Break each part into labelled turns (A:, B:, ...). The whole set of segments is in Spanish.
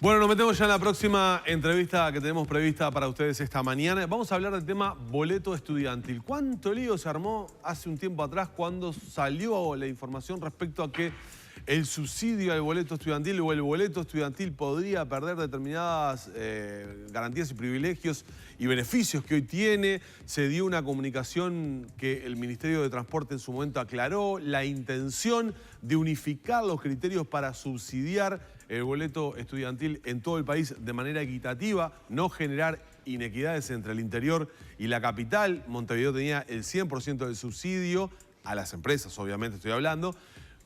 A: Bueno, nos metemos ya en la próxima entrevista que tenemos prevista para ustedes esta mañana. Vamos a hablar del tema boleto estudiantil. ¿Cuánto lío se armó hace un tiempo atrás cuando salió la información respecto a que el subsidio al boleto estudiantil o el boleto estudiantil podría perder determinadas garantías y privilegios y beneficios que hoy tiene? Se dio una comunicación que el Ministerio de Transporte en su momento aclaró la intención de unificar los criterios para subsidiar el boleto estudiantil en todo el país de manera equitativa, no generar inequidades entre el interior y la capital. Montevideo tenía el 100% del subsidio, a las empresas obviamente estoy hablando.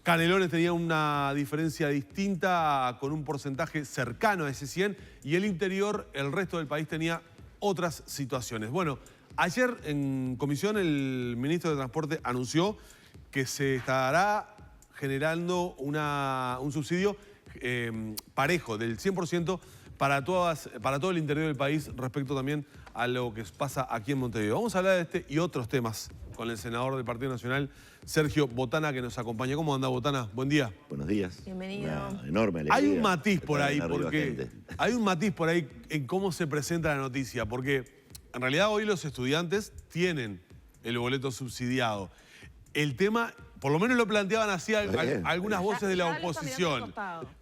A: Canelones tenía una diferencia distinta con un porcentaje cercano a ese 100 y el interior, el resto del país tenía otras situaciones. Bueno, ayer en comisión el ministro de Transporte anunció que se estará generando un subsidio parejo del 100% para todo el interior del país respecto también a lo que pasa aquí en Montevideo. Vamos a hablar de este y otros temas con el senador del Partido Nacional, Sergio Botana, que nos acompaña. ¿Cómo anda, Botana? Buen día.
B: Buenos días.
C: Bienvenido.
B: Una enorme alegría.
A: Hay un matiz por ahí, en cómo se presenta la noticia, porque en realidad hoy los estudiantes tienen el boleto subsidiado. El tema, por lo menos lo planteaban así algunas voces de la oposición.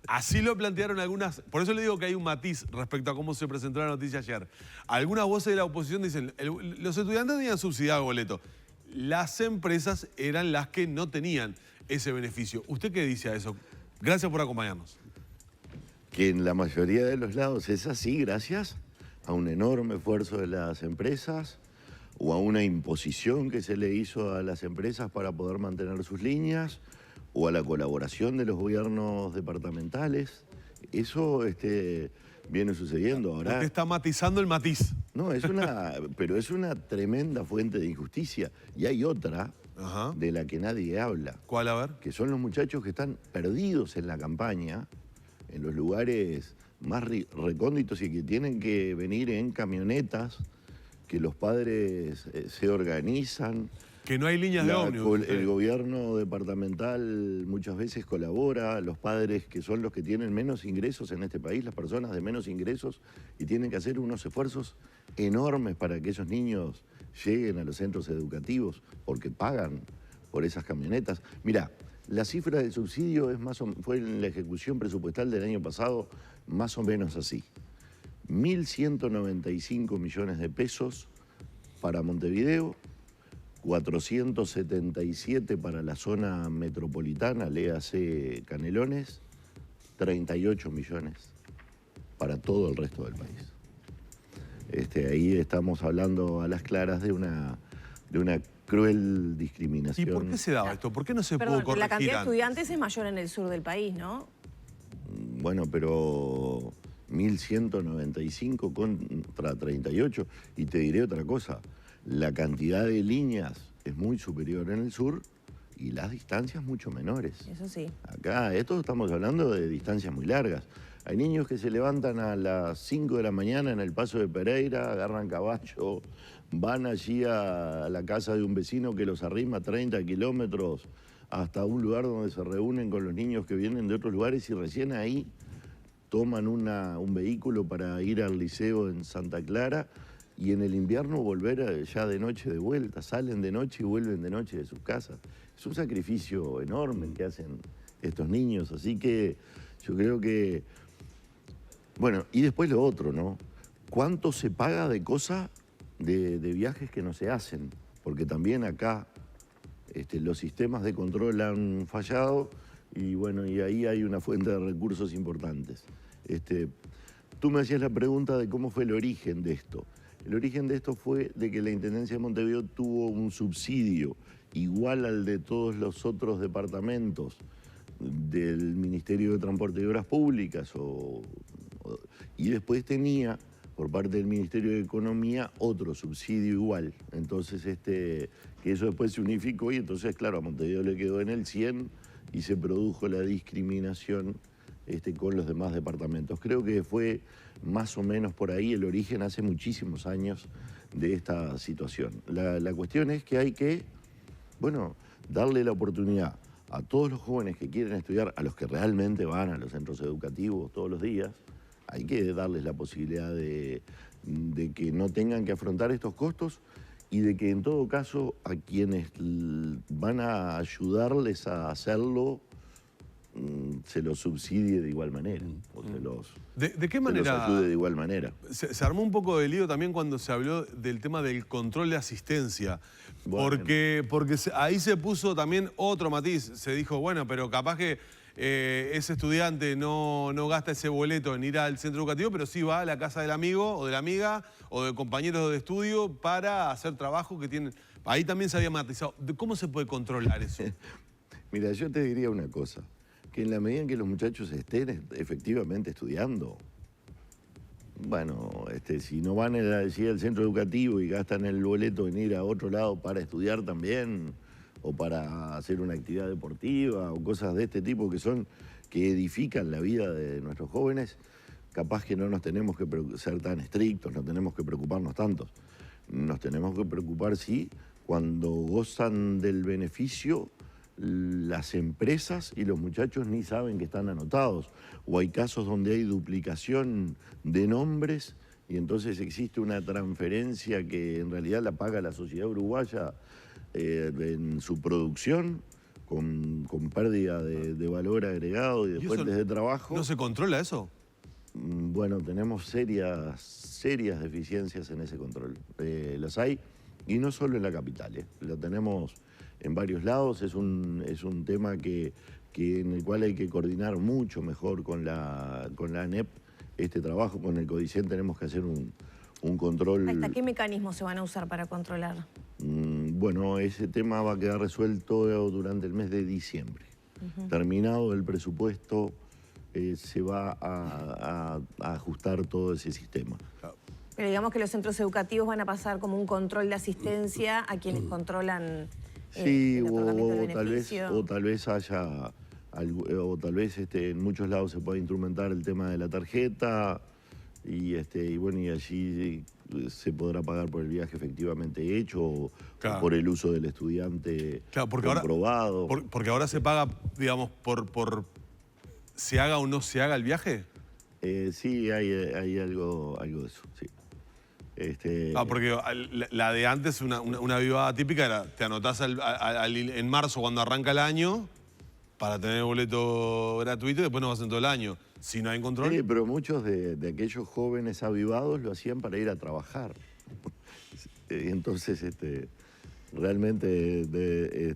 A: Así lo plantearon algunas, por eso le digo que hay un matiz respecto a cómo se presentó la noticia ayer. Algunas voces de la oposición dicen, los estudiantes tenían subsidiado el boleto. Las empresas eran las que no tenían ese beneficio. ¿Usted qué dice a eso? Gracias por acompañarnos.
B: Que en la mayoría de los lados es así, gracias a un enorme esfuerzo de las empresas o a una imposición que se le hizo a las empresas para poder mantener sus líneas o a la colaboración de los gobiernos departamentales. Eso viene sucediendo ahora.
A: Usted está matizando el matiz.
B: No, pero es una tremenda fuente de injusticia. Y hay otra de la que nadie habla.
A: ¿Cuál, a ver?
B: Que son los muchachos que están perdidos en la campaña, en los lugares más recónditos y que tienen que venir en camionetas, que los padres se organizan.
A: Que no hay líneas de ómnibus.
B: El gobierno departamental muchas veces colabora, los padres que son los que tienen menos ingresos en este país, las personas de menos ingresos, y tienen que hacer unos esfuerzos enormes para que esos niños lleguen a los centros educativos, porque pagan por esas camionetas. Mirá, la cifra del subsidio fue en la ejecución presupuestal del año pasado más o menos así. 1.195 millones de pesos para Montevideo, 477 para la zona metropolitana, léase Canelones, 38 millones para todo el resto del país. Ahí estamos hablando a las claras de una cruel discriminación.
A: ¿Y por qué se daba esto? ¿Por qué no se pudo corregir
C: la cantidad de
A: antes?
C: estudiantes es mayor en el sur del país, ¿no?
B: Bueno, pero 1.195 contra 38. Y te diré otra cosa. La cantidad de líneas es muy superior en el sur y las distancias mucho menores.
C: Eso sí.
B: Acá, estamos hablando de distancias muy largas. Hay niños que se levantan a las 5 de la mañana en el Paso de Pereira, agarran caballo, van allí a la casa de un vecino que los arrima 30 kilómetros hasta un lugar donde se reúnen con los niños que vienen de otros lugares y recién ahí toman un vehículo para ir al liceo en Santa Clara y en el invierno volver ya de noche de vuelta. Salen de noche y vuelven de noche de sus casas. Es un sacrificio enorme el que hacen estos niños, así que yo creo que... Bueno, y después lo otro, ¿no? ¿Cuánto se paga de cosas, de viajes que no se hacen? Porque también acá los sistemas de control han fallado y bueno, y ahí hay una fuente de recursos importantes. Tú me hacías la pregunta de cómo fue el origen de esto. El origen de esto fue de que la Intendencia de Montevideo tuvo un subsidio igual al de todos los otros departamentos del Ministerio de Transporte y Obras Públicas y después tenía por parte del Ministerio de Economía otro subsidio igual. Entonces que eso después se unificó y entonces claro, a Montevideo le quedó en el 100 y se produjo la discriminación con los demás departamentos. Creo que fue más o menos por ahí el origen hace muchísimos años de esta situación. La cuestión es que hay que, bueno, darle la oportunidad a todos los jóvenes que quieren estudiar, a los que realmente van a los centros educativos todos los días, hay que darles la posibilidad de que no tengan que afrontar estos costos y de que en todo caso a quienes van a ayudarles a hacerlo se los subsidie de igual manera, o
A: ¿De qué
B: se
A: manera
B: los ayude de igual manera.
A: Se armó un poco de lío también cuando se habló del tema del control de asistencia?
B: Bueno.
A: Porque ahí se puso también otro matiz. Se dijo, bueno, pero capaz que ese estudiante no gasta ese boleto en ir al centro educativo, pero sí va a la casa del amigo o de la amiga o de compañeros de estudio para hacer trabajo que tienen. Ahí también se había matizado. ¿Cómo se puede controlar eso?
B: Mira, yo te diría una cosa, que en la medida en que los muchachos estén efectivamente estudiando, bueno, si no van al centro educativo y gastan el boleto en ir a otro lado para estudiar también, o para hacer una actividad deportiva, o cosas de este tipo que edifican la vida de nuestros jóvenes, capaz que no nos tenemos que ser tan estrictos, no tenemos que preocuparnos tantos. Nos tenemos que preocupar, sí, cuando gozan del beneficio las empresas y los muchachos ni saben que están anotados, o hay casos donde hay duplicación de nombres y entonces existe una transferencia que en realidad la paga la sociedad uruguaya en su producción con pérdida de valor agregado y de fuentes de trabajo.
A: ¿No se controla eso?
B: Bueno, tenemos serias deficiencias en ese control. Las hay, y no solo en la capital, lo tenemos en varios lados. Es un tema en el cual hay que coordinar mucho mejor con la ANEP este trabajo. Con el Codicen tenemos que hacer un control.
C: ¿Hasta qué mecanismos se van a usar para controlar?
B: Bueno, ese tema va a quedar resuelto durante el mes de diciembre. Terminado el presupuesto, se va a ajustar todo ese sistema.
C: Pero digamos que los centros educativos van a pasar como un control de asistencia a quienes controlan
B: sí,
C: el otorgamiento del beneficio.
B: O tal vez haya, o tal vez en muchos lados se pueda instrumentar el tema de la tarjeta y bueno, y allí se podrá pagar por el viaje efectivamente hecho o por el uso del estudiante comprobado.
A: Porque ahora se paga, digamos, por se haga o no se haga el viaje.
B: Sí, hay algo de eso, sí.
A: Porque la de antes, una vivada típica era, te anotás en marzo cuando arranca el año para tener el boleto gratuito y después no vas en todo el año. Si no hay control.
B: Sí, pero muchos de aquellos jóvenes avivados lo hacían para ir a trabajar. Entonces, realmente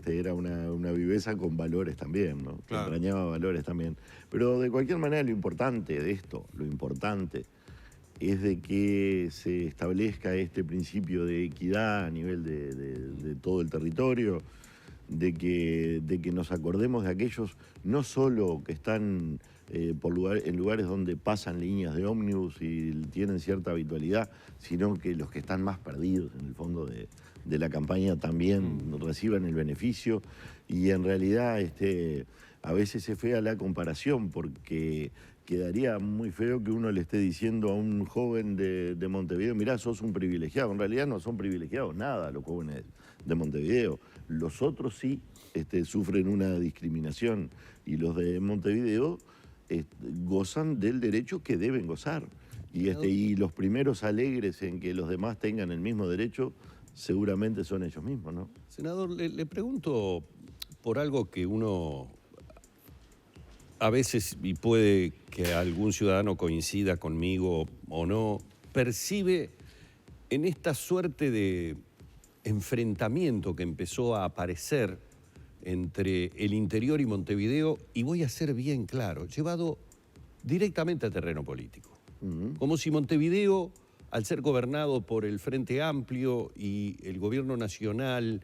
B: era una viveza con valores también, ¿no? Claro. Que entrañaba valores también. Pero de cualquier manera lo importante de esto, es de que se establezca este principio de equidad a nivel de todo el territorio, de que nos acordemos de aquellos no solo que están en lugares donde pasan líneas de ómnibus y tienen cierta habitualidad, sino que los que están más perdidos en el fondo de la campaña también reciban el beneficio. Y en realidad a veces es fea la comparación porque quedaría muy feo que uno le esté diciendo a un joven de Montevideo, mirá, sos un privilegiado. En realidad no son privilegiados nada los jóvenes de Montevideo. Los otros sí sufren una discriminación y los de Montevideo gozan del derecho que deben gozar. Y los primeros alegres en que los demás tengan el mismo derecho seguramente son ellos mismos, ¿no?
D: Senador, le pregunto por algo que uno a veces, y puede que algún ciudadano coincida conmigo o no, percibe en esta suerte de enfrentamiento que empezó a aparecer entre el interior y Montevideo, y voy a ser bien claro, llevado directamente al terreno político. Como si Montevideo, al ser gobernado por el Frente Amplio y el gobierno nacional,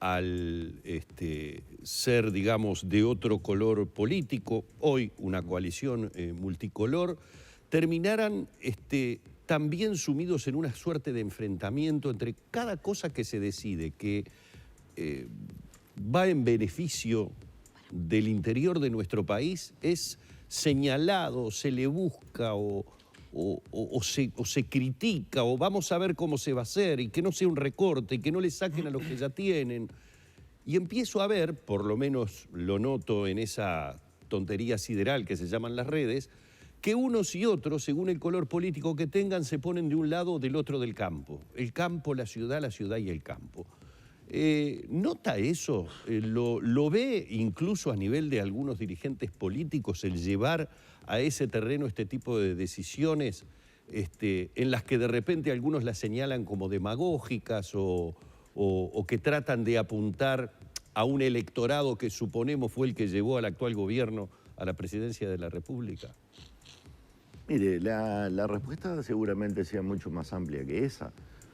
D: al ser, digamos, de otro color político, hoy una coalición multicolor, terminaran también sumidos en una suerte de enfrentamiento entre cada cosa que se decide que va en beneficio del interior de nuestro país, es señalado, se le busca o se critica, o vamos a ver cómo se va a hacer, y que no sea un recorte, y que no le saquen a los que ya tienen. Y empiezo a ver, por lo menos lo noto en esa tontería sideral que se llaman las redes, que unos y otros, según el color político que tengan, se ponen de un lado o del otro del campo. El campo, la ciudad y el campo. ¿Nota eso? ¿Lo ve incluso a nivel de algunos dirigentes políticos el llevar a ese terreno este tipo de decisiones en las que de repente algunos las señalan como demagógicas o que tratan de apuntar a un electorado que suponemos fue el que llevó al actual gobierno a la presidencia de la República?
B: Mire, la respuesta seguramente sea mucho más amplia que esa,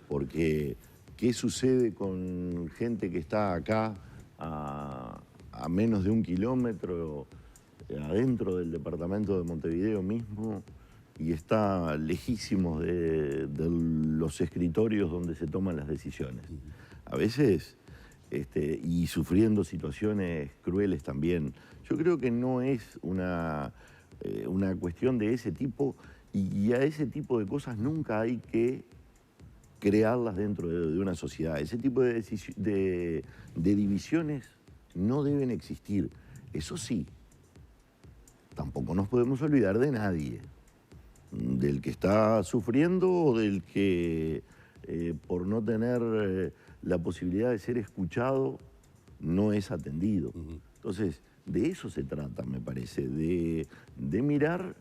B: porque ¿qué sucede con gente que está acá a menos de 1 kilómetro adentro del departamento de Montevideo mismo y está lejísimos de los escritorios donde se toman las decisiones? A veces, y sufriendo situaciones crueles también. Yo creo que no es una cuestión de ese tipo, y a ese tipo de cosas nunca hay que crearlas dentro de una sociedad. Ese tipo de divisiones no deben existir. Eso sí, tampoco nos podemos olvidar de nadie, del que está sufriendo o del que por no tener la posibilidad de ser escuchado no es atendido. Entonces, de eso se trata, me parece, de mirar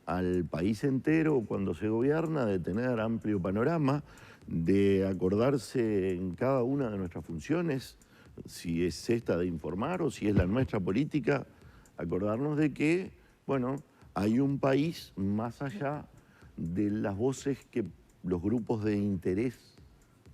B: al país entero cuando se gobierna, de tener amplio panorama, de acordarse en cada una de nuestras funciones, si es esta de informar o si es la nuestra política, acordarnos de que, bueno, hay un país más allá de las voces que los grupos de interés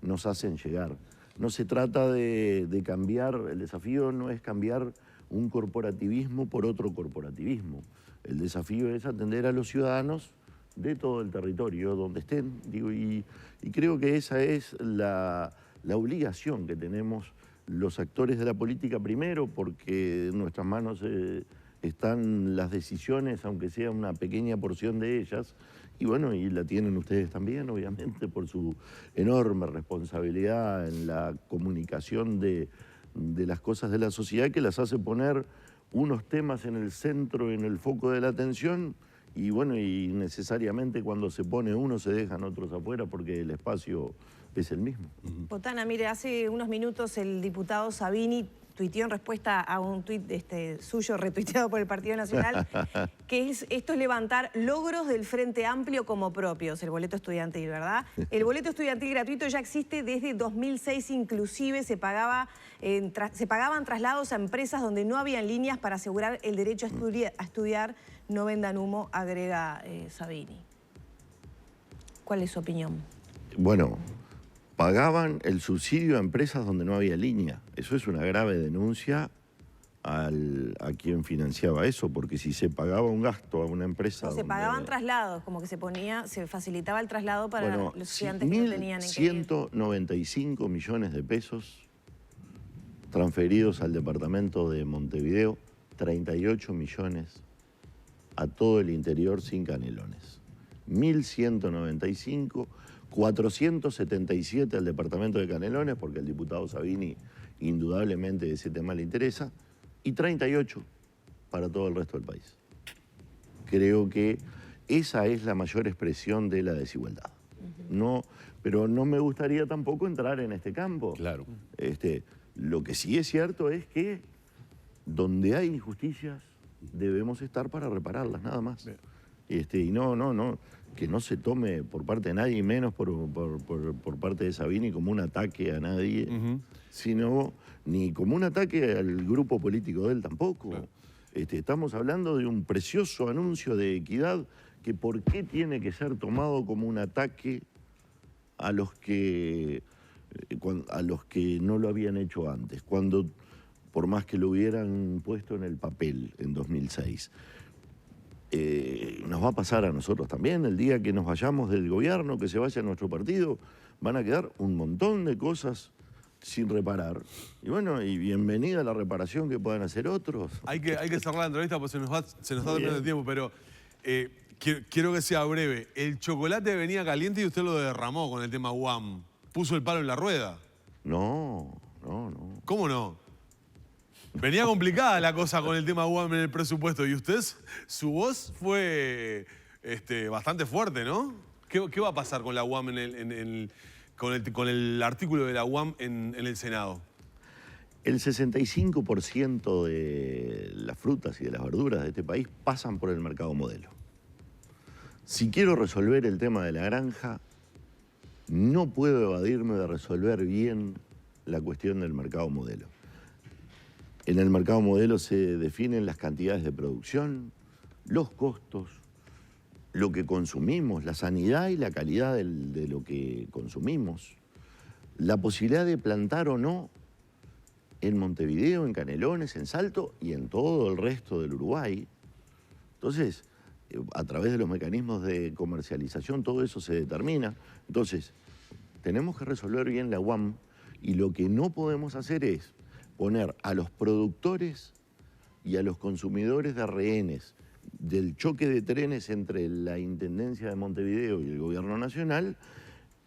B: nos hacen llegar. No se trata de cambiar, el desafío no es cambiar un corporativismo por otro corporativismo. El desafío es atender a los ciudadanos de todo el territorio, donde estén. Y creo que esa es la obligación que tenemos los actores de la política, primero, porque en nuestras manos están las decisiones, aunque sea una pequeña porción de ellas, y bueno, y la tienen ustedes también, obviamente, por su enorme responsabilidad en la comunicación de las cosas de la sociedad, que las hace poner unos temas en el centro, en el foco de la atención, y bueno, y necesariamente cuando se pone uno se dejan otros afuera porque el espacio es el mismo.
C: Botana, mire, hace unos minutos el diputado Sabini tuiteó en respuesta a un tuit suyo retuiteado por el Partido Nacional, que esto es levantar logros del Frente Amplio como propios, el boleto estudiantil, ¿verdad? El boleto estudiantil gratuito ya existe desde 2006, inclusive se pagaban traslados a empresas donde no habían líneas para asegurar el derecho a estudiar. No vendan humo, agrega Sabini. ¿Cuál es su opinión?
B: Bueno, pagaban el subsidio a empresas donde no había línea. Eso es una grave denuncia a quien financiaba eso, porque si se pagaba un gasto a una empresa...
C: Se pagaban traslados, como que se facilitaba el traslado para los estudiantes que no tenían en qué ir.
B: 1.195 millones de pesos transferidos al departamento de Montevideo, 38 millones a todo el interior sin Canelones. 1.195, 477 al departamento de Canelones, porque el diputado Sabini indudablemente ese tema le interesa, y 38 para todo el resto del país. Creo que esa es la mayor expresión de la desigualdad. Pero no me gustaría tampoco entrar en este campo.
D: Claro.
B: Lo que sí es cierto es que donde hay injusticias debemos estar para repararlas, nada más. Y que no se tome por parte de nadie, menos por parte de Sabini, como un ataque a nadie, sino ni como un ataque al grupo político de él tampoco. Claro. Estamos hablando de un precioso anuncio de equidad que ¿por qué tiene que ser tomado como un ataque a los que no lo habían hecho antes, cuando por más que lo hubieran puesto en el papel en 2006? Nos va a pasar a nosotros también. El día que nos vayamos del gobierno, que se vaya nuestro partido, van a quedar un montón de cosas sin reparar. Y bueno, y bienvenida a la reparación que puedan hacer otros.
A: Hay que cerrar la entrevista porque se nos está terminando el tiempo, pero quiero que sea breve. El chocolate venía caliente y usted lo derramó con el tema UAM. ¿Puso el palo en la rueda?
B: No.
A: ¿Cómo no? Venía complicada la cosa con el tema UAM en el presupuesto y usted, su voz fue bastante fuerte, ¿no? ¿Qué va a pasar con la UAM con el artículo de la UAM en el Senado?
B: El 65% de las frutas y de las verduras de este país pasan por el mercado modelo. Si quiero resolver el tema de la granja, no puedo evadirme de resolver bien la cuestión del mercado modelo. En el mercado modelo se definen las cantidades de producción, los costos, lo que consumimos, la sanidad y la calidad de lo que consumimos, la posibilidad de plantar o no en Montevideo, en Canelones, en Salto y en todo el resto del Uruguay. Entonces, a través de los mecanismos de comercialización, todo eso se determina. Entonces, tenemos que resolver bien la UAM y lo que no podemos hacer es poner a los productores y a los consumidores de rehenes del choque de trenes entre la Intendencia de Montevideo y el Gobierno Nacional,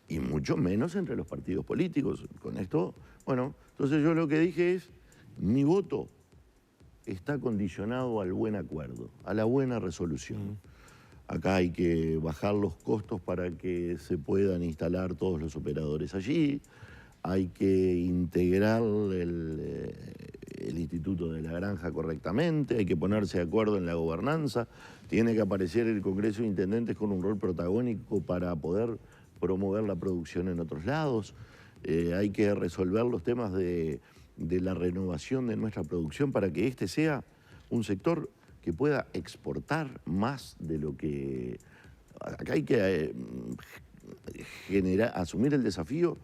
B: y mucho menos entre los partidos políticos. Con esto, bueno, entonces yo lo que dije es, mi voto está condicionado al buen acuerdo, a la buena resolución. Acá hay que bajar los costos para que se puedan instalar todos los operadores allí, hay que integrar el Instituto de la Granja correctamente, hay que ponerse de acuerdo en la gobernanza, tiene que aparecer el Congreso de Intendentes con un rol protagónico para poder promover la producción en otros lados, hay que resolver los temas de la renovación de nuestra producción para que este sea un sector que pueda exportar más de lo que... Acá hay que asumir el desafío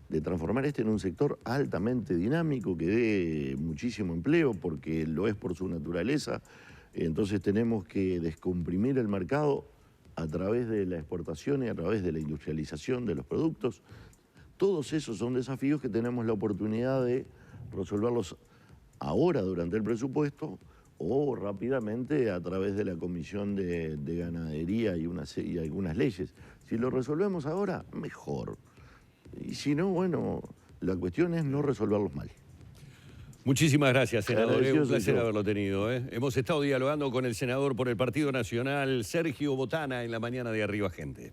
B: de transformar en un sector altamente dinámico que dé muchísimo empleo, porque lo es por su naturaleza. Entonces tenemos que descomprimir el mercado a través de la exportación y a través de la industrialización de los productos. Todos esos son desafíos que tenemos la oportunidad de resolverlos ahora durante el presupuesto o rápidamente a través de la Comisión de Ganadería y algunas leyes. Si lo resolvemos ahora, mejor. Y si no, bueno, la cuestión es no resolverlos mal.
D: Muchísimas gracias, senador. Es un placer
B: yo.
D: haberlo tenido. Hemos estado dialogando con el senador por el Partido Nacional, Sergio Botana, en la mañana de Arriba Gente.